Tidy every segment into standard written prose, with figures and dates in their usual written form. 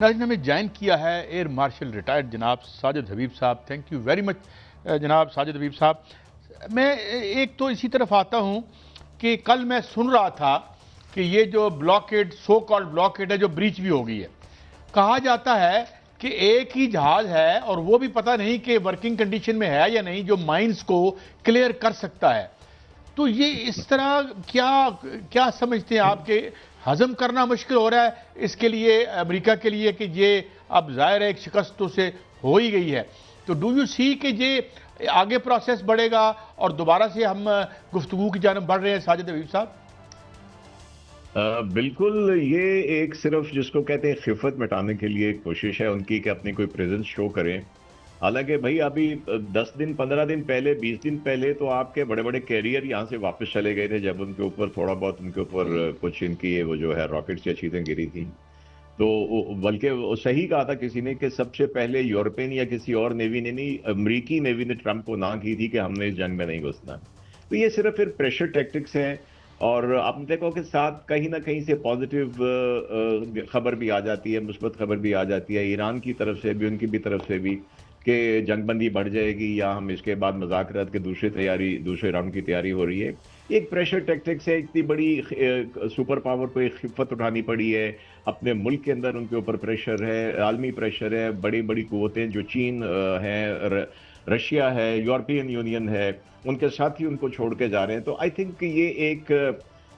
नाज़रीन ने हमें ज्वाइन किया है एयर मार्शल रिटायर्ड जनाब साजिद हबीब साहब। थैंक यू वेरी मच जनाब साजिद हबीब साहब। मैं एक तो इसी तरफ आता हूँ कि कल मैं सुन रहा था कि ये जो ब्लॉकेड सो कॉल्ड ब्लॉकेड है जो ब्रीच भी हो गई है। कहा जाता है कि एक ही जहाज है और वो भी पता नहीं कि वर्किंग कंडीशन में है या नहीं जो माइंस को क्लियर कर सकता है। तो ये इस तरह क्या क्या समझते हैं आपके हजम करना मुश्किल हो रहा है इसके लिए अमेरिका के लिए कि ये अब जाहिर है एक शिकस्त तो से हो ही गई है। तो डू यू सी कि ये आगे प्रोसेस बढ़ेगा और दोबारा से हम गुफ्तगू की जानब बढ़ रहे हैं साजिद हबीब साहब? बिल्कुल, ये एक सिर्फ जिसको कहते हैं खिफत मिटाने के लिए एक कोशिश है उनकी कि अपनी कोई प्रेजेंस शो करें। हालांकि भाई अभी 10 दिन 15 दिन पहले 20 दिन पहले तो आपके बड़े बड़े कैरियर यहाँ से वापस चले गए थे जब उनके ऊपर थोड़ा बहुत उनके ऊपर कुछ इनकी वो जो है रॉकेट्स या चीजें गिरी थी। तो बल्कि वो सही कहा था किसी ने कि सबसे पहले यूरोपियन या किसी और नेवी ने नहीं, अमरीकी नेवी ने ट्रंप को ना की थी कि हमने इस जंग में नहीं घुसना। तो ये सिर्फ फिर प्रेशर टैक्टिक्स है। और आपने देखो कि साथ कहीं ना कहीं से पॉजिटिव खबर भी आ जाती है, मुस्बत खबर भी आ जाती है ईरान की तरफ से भी उनकी भी तरफ से भी कि जंगबंदी बढ़ जाएगी या हम इसके बाद मुज़ाकरात के दूसरे राउंड की तैयारी हो रही है। एक प्रेशर टैक्टिक्स है। इतनी बड़ी सुपर पावर को एक खिफत उठानी पड़ी है। अपने मुल्क के अंदर उनके ऊपर प्रेशर है, आलमी प्रेशर है। बड़ी बड़ी कुव्वतें जो चीन है, रशिया है, यूरोपियन यूनियन है, उनके साथ ही उनको छोड़ के जा रहे हैं। तो आई थिंक ये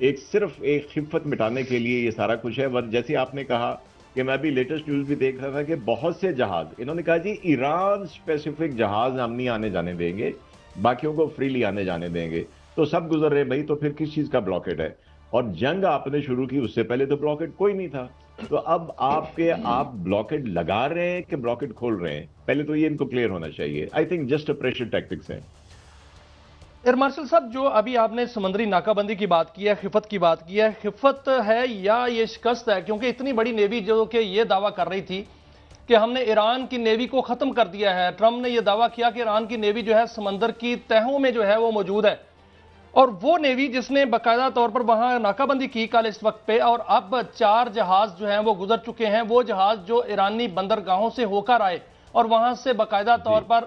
एक सिर्फ एक खिफत मिटाने के लिए ये सारा कुछ है। जैसे आपने कहा कि मैं अभी लेटेस्ट न्यूज भी देख रहा था कि बहुत से जहाज इन्होंने कहा जी ईरान स्पेसिफिक जहाज हम नहीं आने जाने देंगे, बाकियों को फ्रीली आने जाने देंगे। तो सब गुजर रहे भाई, तो फिर किस चीज का ब्लॉकेट है? और जंग आपने शुरू की उससे पहले तो ब्लॉकेट कोई नहीं था। तो अब आप ब्लॉकेट लगा रहे हैं कि ब्लॉकेट खोल रहे हैं? पहले तो ये इनको क्लियर होना चाहिए। I think just a pressure tactics है। एयर मार्शल साहब, जो अभी आपने समुद्री नाकाबंदी की बात की है, खिफत की बात की है, खिफत है या ये शिकस्त है? क्योंकि इतनी बड़ी नेवी जो कि ये दावा कर रही थी कि हमने ईरान की नेवी को खत्म कर दिया है। ट्रंप ने यह दावा किया कि ईरान की नेवी जो है समंदर की तहों में जो है वो मौजूद है, और वो नेवी जिसने बाकायदा तौर पर वहां नाकाबंदी की कल इस वक्त पे, और अब 4 जहाज जो हैं वो गुजर चुके हैं। वो जहाज जो ईरानी बंदरगाहों से होकर आए और वहां से बाकायदा तौर पर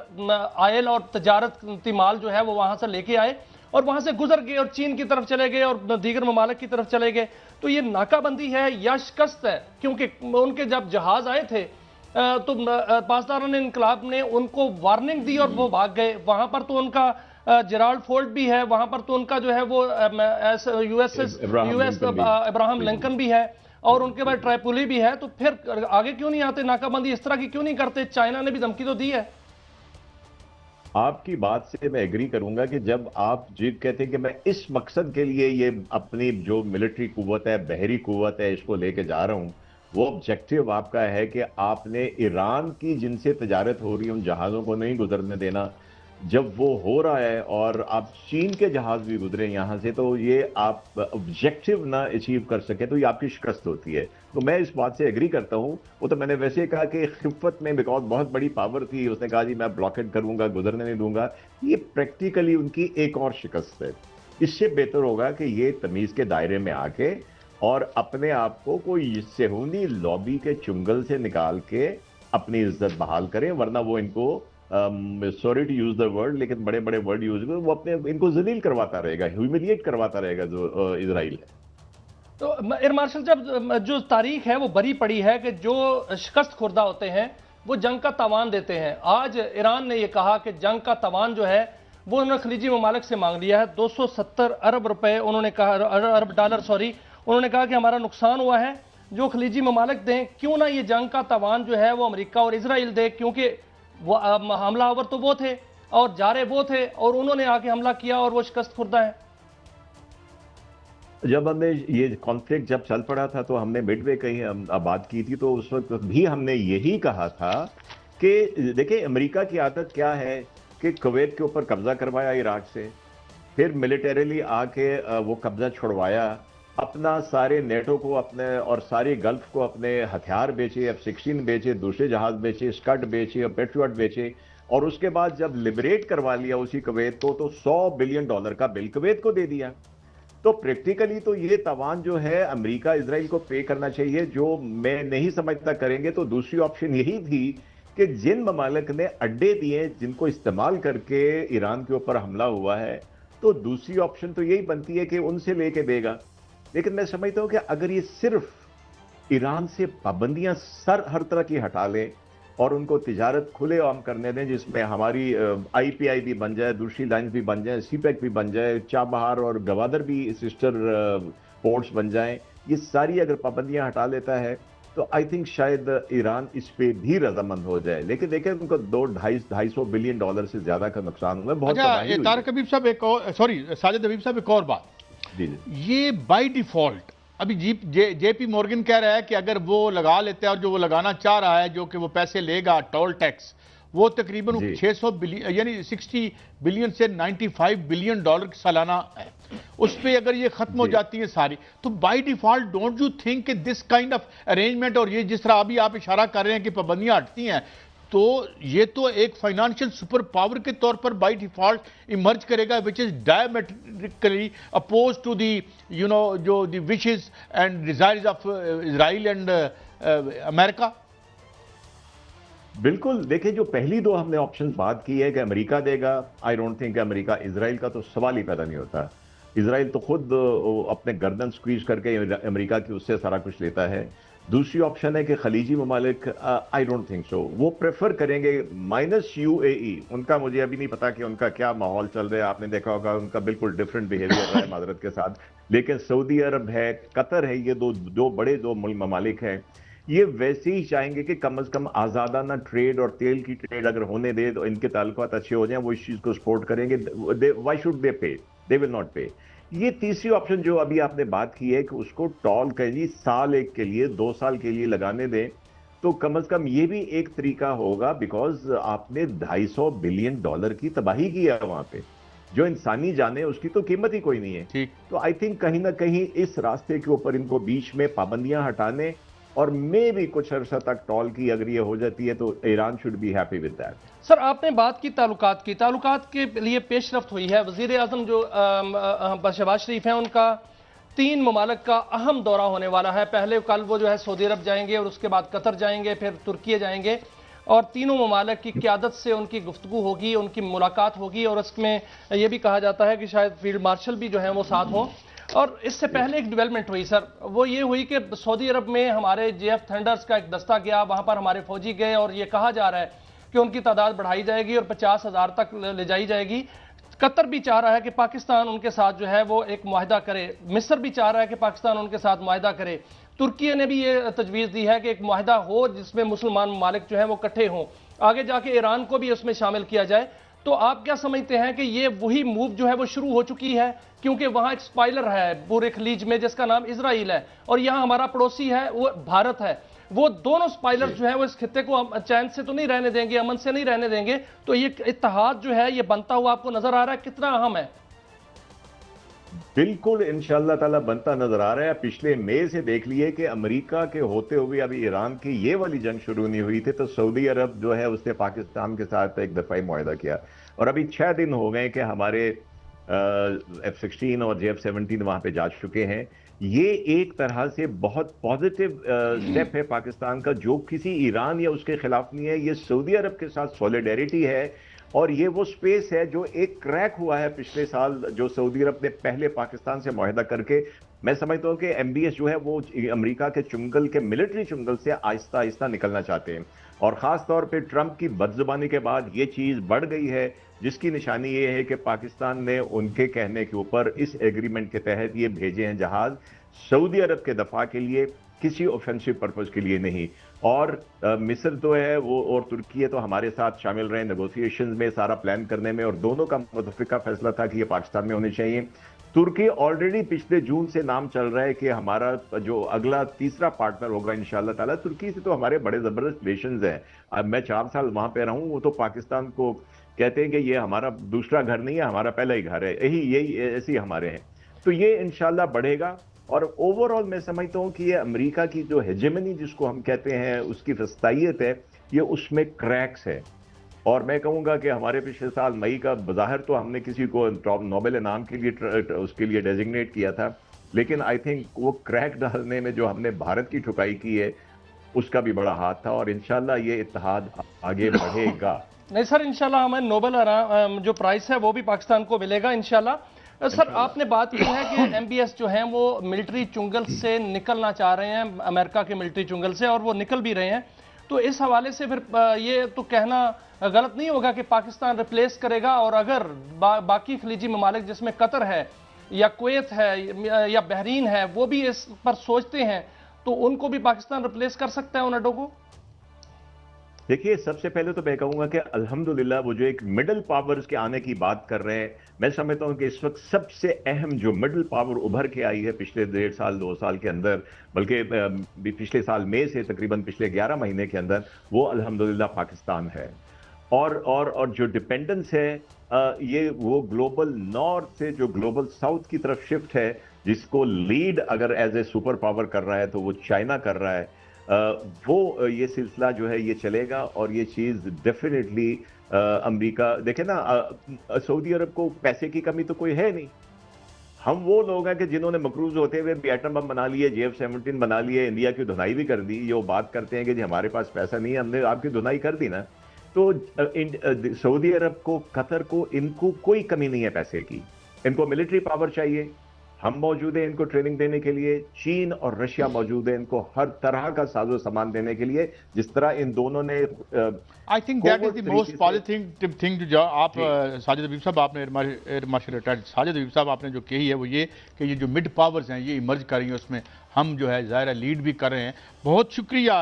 आयल और तजारती माल जो है वो वहां से लेके आए और वहां से गुजर गए और चीन की तरफ चले गए और दीगर ममालिक की तरफ चले गए। तो ये नाकाबंदी है या शिकस्त है? क्योंकि उनके जब जहाज आए थे तो पासदारान इनकलाब ने उनको वार्निंग दी और वो भाग गए। वहां पर तो उनका जेराल्ड फोर्ड भी है, वहां पर तो उनका जो है वो यूएस अब्राहम लिंकन भी है और उनके बाद ट्राइपोली भी है। तो फिर आगे क्यों नहीं आते? नाकाबंदी इस तरह की क्यों नहीं करते? चाइना ने भी धमकी तो दी है। आपकी बात से मैं एग्री करूंगा कि जब आप जीत कहते हैं कि मैं इस मकसद के लिए ये अपनी जो मिलिट्री कुव्वत है, बहरी कुव्वत है, इसको लेके जा रहा हूं, वो ऑब्जेक्टिव आपका है कि आपने ईरान की जिनसे तजारत हो रही है उन जहाज़ों को नहीं गुजरने देना। जब वो हो रहा है और आप चीन के जहाज भी गुजरे यहां से, तो ये आप ऑब्जेक्टिव ना अचीव कर सके तो ये आपकी शिकस्त होती है। तो मैं इस बात से एग्री करता हूं। वो तो मैंने वैसे कहा कि खिफत में बिकॉज बहुत बड़ी पावर थी, उसने कहा जी मैं ब्लॉकेट करूंगा, गुजरने नहीं दूंगा। ये प्रैक्टिकली उनकी एक और शिकस्त है। इससे बेहतर होगा कि ये तमीज के दायरे में आके और अपने आप को कोई सेहूनी लॉबी के चुंगल से निकाल के अपनी इज्जत बहाल करें, वरना वो इनको sorry to use the word, लेकिन बड़े बड़े वर्ड यूज वो अपने इनको जलील करवाता रहेगा, ह्यूमिलिएट करवाता रहेगा जो इजराइल है। तो एयर मार्शल, जब जो तारीख है वो बरी पड़ी है कि जो शिकस्त खुर्दा होते हैं वो जंग का तावान देते हैं। आज ईरान ने यह कहा कि जंग का तावान जो है वो उन्होंने खलीजी ममालिक से मांग लिया है। 270 अरब रुपए उन्होंने कहा, अरब डॉलर सॉरी, उन्होंने कहा कि हमारा नुकसान हुआ है, जो खलीजी ममालिक दें। क्यों ना ये जंग का तावान जो है वो अमेरिका और इसराइल दे, क्योंकि वो हमलावर तो वो थे और जारे वो थे और उन्होंने आके हमला किया और वो शिकस्त खुर्दा है। जब हमने ये कॉन्फ्लिक्ट जब चल पड़ा था तो हमने मिडवे कहीं बात की थी, तो उस वक्त भी हमने यही कहा था कि देखिए अमेरिका की आदत क्या है कि कुवैत के ऊपर कब्जा करवाया इराक से, फिर मिलिटरीली आके वो कब्जा छुड़वाया, अपना सारे नेटो को अपने और सारी गल्फ को अपने हथियार बेचे, F-16 बेचे, दूसरे जहाज बेचे, स्कड बेचे और पेट्रियट बेचे, और उसके बाद जब लिबरेट करवा लिया उसी कुवैत को तो $100 बिलियन का बिल कुवैत को दे दिया। तो प्रैक्टिकली तो ये तावान जो है अमेरिका इजराइल को पे करना चाहिए, जो मैं नहीं समझता करेंगे। तो दूसरी ऑप्शन यही थी कि जिन ममालिक ने अड्डे दिए जिनको इस्तेमाल करके ईरान के ऊपर हमला हुआ है, तो दूसरी ऑप्शन तो यही बनती है कि उनसे लेके देगा। लेकिन मैं समझता हूं कि अगर ये सिर्फ ईरान से पाबंदियां हर तरह की हटा लें और उनको तिजारत खुलेआम करने दें, जिसमें हमारी आईपीआई भी बन जाए, दूसरी लाइन्स भी बन जाए, सीपैक भी बन जाए, चाबहार और गवादर भी सिस्टर पोर्ट्स बन जाएं, ये सारी अगर पाबंदियां हटा लेता है तो आई थिंक शायद ईरान इस पे भी रजामंद हो जाए। लेकिन देखें, उनको 200-250 बिलियन डॉलर से ज्यादा का नुकसान हुआ है, बहुत अच्छा तारिक हबीब साहब, एक और सॉरी साजिद हबीब साहब, एक और बात, जी। ये बाय डिफॉल्ट अभी जेपी मॉर्गन कह रहा है कि अगर वो लगा लेता है और जो वो लगाना चाह रहा है, जो कि वो पैसे लेगा टोल टैक्स, वो तकरीबन 600 बिलियन यानी 60 बिलियन से 95 बिलियन डॉलर सालाना है। उस पर अगर ये खत्म हो जाती है सारी, तो by default don't you think कि दिस काइंड ऑफ अरेंजमेंट, और ये जिस तरह अभी आप इशारा कर रहे हैं कि पाबंदियां हटती हैं, तो ये तो एक फाइनेंशियल सुपर पावर के तौर पर बाय डिफॉल्ट इमर्ज करेगा, which is diametrically oppose to the जो the wishes and desires of Israel and America. बिल्कुल, देखिए जो पहली दो हमने ऑप्शंस बात की है कि अमेरिका देगा, I don't think America, Israel का तो सवाल ही पैदा नहीं होता। इजराइल तो खुद अपने गर्दन स्क्वीज करके अमेरिका की उससे सारा कुछ लेता है। दूसरी ऑप्शन है कि खलीजी ममालिक, आई डोंट थिंक सो, वो प्रेफर करेंगे माइनस यूएई। उनका मुझे अभी नहीं पता कि उनका क्या माहौल चल रहा है, आपने देखा होगा उनका बिल्कुल डिफरेंट बिहेवियर रहा है माजरत के साथ। लेकिन सऊदी अरब है, कतर है, ये दो बड़े ममालिक हैं, ये वैसे ही चाहेंगे कि कम से कम आजादाना ट्रेड और तेल की ट्रेड अगर होने दे तो इनके ताल्लुकात अच्छे हो जाएं, वो इस चीज को सपोर्ट करेंगे। व्हाई शुड दे पे, दे विल नॉट पे। ये तीसरी ऑप्शन जो अभी आपने बात की है कि उसको टॉल करिए, साल एक के लिए 2 साल के लिए लगाने दें, तो कम से कम ये भी एक तरीका होगा, बिकॉज आपने 250 बिलियन डॉलर की तबाही की है वहां पे, जो इंसानी जाने उसकी तो कीमत ही कोई नहीं है। ठीक, तो आई थिंक कहीं ना कहीं इस रास्ते के ऊपर इनको बीच में पाबंदियां हटाने और मे भी कुछ अर्सा तक टॉल की अगर ये हो जाती है तो Iran should be happy with that. Sir, आपने बात की ताल्लुकात के लिए पेशरफ्त हुई है। वजीर आजम जो शहबाज शरीफ हैं, उनका 3 ममालिक का अहम दौरा होने वाला है। पहले कल वो जो है सऊदी अरब जाएंगे और उसके बाद कतर जाएंगे, फिर तुर्की जाएंगे, और तीनों ममालिक की क़यादत से उनकी गुफ्तगू होगी, उनकी मुलाकात होगी, और इसमें यह भी कहा जाता है कि शायद फील्ड मार्शल भी जो है वो साथ हों। और इससे पहले एक डेवलपमेंट हुई सर, वो ये हुई कि सऊदी अरब में हमारे जेएफ थंडर्स का एक दस्ता गया, वहां पर हमारे फौजी गए, और ये कहा जा रहा है कि उनकी तादाद बढ़ाई जाएगी और 50,000 तक ले जाई जाएगी। कतर भी चाह रहा है कि पाकिस्तान उनके साथ जो है वो एक मुआहदा करे, मिस्र भी चाह रहा है कि पाकिस्तान उनके साथ मुआहदा करे, तुर्की ने भी ये तजवीज़ दी है कि एक मुआहदा हो जिसमें मुसलमान ममालिक जो है वो इकट्ठे हों, आगे जाके ईरान को भी उसमें शामिल किया जाए। तो आप क्या समझते हैं कि ये वही मूव जो है वो शुरू हो चुकी है, क्योंकि वहां एक स्पाइलर है पूरे खलीज में जिसका नाम इजराइल है, और यहां हमारा पड़ोसी है वो भारत है, वो दोनों स्पाइलर जो है वो इस खित्ते को चैन से तो नहीं रहने देंगे, अमन से नहीं रहने देंगे। तो ये इत्तेहाद जो है ये बनता हुआ आपको नजर आ रहा है, कितना अहम है? बिल्कुल इंशाअल्लाह ताला बनता नजर आ रहा है। पिछले मई से देख लिए कि अमेरिका के होते हुए अभी ईरान की ये वाली जंग शुरू नहीं हुई थी, तो सऊदी अरब जो है उसने पाकिस्तान के साथ एक दफाई मुआहदा किया, और अभी 6 दिन हो गए कि हमारे F-16 और JF-17 वहां पे जा चुके हैं। ये एक तरह से बहुत पॉजिटिव स्टेप है पाकिस्तान का, जो किसी ईरान या उसके खिलाफ नहीं है, ये सऊदी अरब के साथ सॉलिडेरिटी है। और ये वो स्पेस है जो एक क्रैक हुआ है पिछले साल, जो सऊदी अरब ने पहले पाकिस्तान से मुआहदा करके। मैं समझता हूं कि MBS जो है वो अमेरिका के चुंगल के मिलिट्री चुंगल से आहिस्ता आहिस्ता निकलना चाहते हैं, और खास तौर पे ट्रंप की बदजुबानी के बाद ये चीज बढ़ गई है, जिसकी निशानी ये है कि पाकिस्तान ने उनके कहने के ऊपर इस एग्रीमेंट के तहत ये भेजे हैं जहाज सऊदी अरब के दफा के लिए, किसी ऑफेंसिव पर्पज के लिए नहीं। और मिस्र तो है वो, और तुर्की तो हमारे साथ शामिल रहे नेगोशिएशंस में, सारा प्लान करने में, और दोनों का मुतफिका फैसला था कि ये पाकिस्तान में होने चाहिए। तुर्की ऑलरेडी पिछले जून से नाम चल रहा है कि हमारा जो अगला तीसरा पार्टनर होगा इंशाअल्लाह ताला। तुर्की से तो हमारे बड़े जबरदस्त रिलेशंस हैं। अब मैं 4 साल वहां पे रहूं, वो तो पाकिस्तान को कहते हैं कि ये हमारा दूसरा घर नहीं है, हमारा पहला ही घर है, यही ऐसे ही हमारे हैं। तो ये इंशाअल्लाह बढ़ेगा। और ओवरऑल मैं समझता हूं कि ये अमेरिका की जो हेजेमनी जिसको हम कहते हैं, उसकी फस्तायत है, ये उसमें क्रैक्स है। और मैं कहूँगा कि हमारे पिछले साल मई का बज़ाहिर तो हमने किसी को नोबेल इनाम के लिए उसके लिए डेजिग्नेट किया था, लेकिन आई थिंक वो क्रैक डालने में जो हमने भारत की ठुकाई की है उसका भी बड़ा हाथ था, और इंशाल्लाह ये इत्तेहाद आगे बढ़ेगा। नहीं सर, इंशाल्लाह हमें नोबेल जो प्राइस है वो भी पाकिस्तान को मिलेगा इंशाल्लाह। सर आपने बात की है कि एमबीएस जो हैं वो मिलिट्री चुंगल से निकलना चाह रहे हैं, अमेरिका के मिलिट्री चुंगल से, और वो निकल भी रहे हैं। तो इस हवाले से फिर ये तो कहना गलत नहीं होगा कि पाकिस्तान रिप्लेस करेगा, और अगर बाकी खलीजी ममालिक जिसमें कतर है या कुवैत है या बहरीन है वो भी इस पर सोचते हैं, तो उनको भी पाकिस्तान रिप्लेस कर सकता है उन अड्डों को? देखिए, सबसे पहले तो मैं कहूंगा कि अल्हम्दुलिल्लाह वो जो एक मिडिल पावर्स के आने की बात कर रहे हैं, मैं समझता हूं कि इस वक्त सबसे अहम जो मिडिल पावर उभर के आई है पिछले 1.5 साल 2 साल के अंदर, बल्कि पिछले साल मई से तकरीबन पिछले 11 महीने के अंदर, वो अल्हम्दुलिल्लाह पाकिस्तान है। और जो डिपेंडेंस है ये वो ग्लोबल नॉर्थ से जो ग्लोबल साउथ की तरफ शिफ्ट है, जिसको लीड अगर एज ए सुपर पावर कर रहा है तो वो चाइना कर रहा है। वो ये सिलसिला जो है ये चलेगा, और ये चीज़ डेफिनेटली अमेरिका देखे ना, सऊदी अरब को पैसे की कमी तो कोई है नहीं। हम वो लोग हैं कि जिन्होंने मकरूज होते हुए भी एटम बम बना लिए, JF-17 बना लिए, इंडिया की धुनाई भी कर दी। ये वो बात करते हैं कि जी हमारे पास पैसा नहीं है, हमने आपकी धुनाई कर दी ना। तो सऊदी अरब को, कतर को, इनको कोई कमी नहीं है पैसे की। इनको मिलिट्री पावर चाहिए, हम मौजूद हैं इनको ट्रेनिंग देने के लिए। चीन और रशिया मौजूद है इनको हर तरह का साजो सामान देने के लिए, जिस तरह इन दोनों ने I think that is the most positive thing जो आप साजिद हबीब साहब, आपने एयर मार्शल रिटायर्ड साजिद हबीब साहब आपने जो कही है वो ये कि ये जो मिड पावर्स हैं ये इमर्ज कर रही हैं, उसमें हम जो है ज़ाहिर लीड भी कर रहे हैं। बहुत शुक्रिया।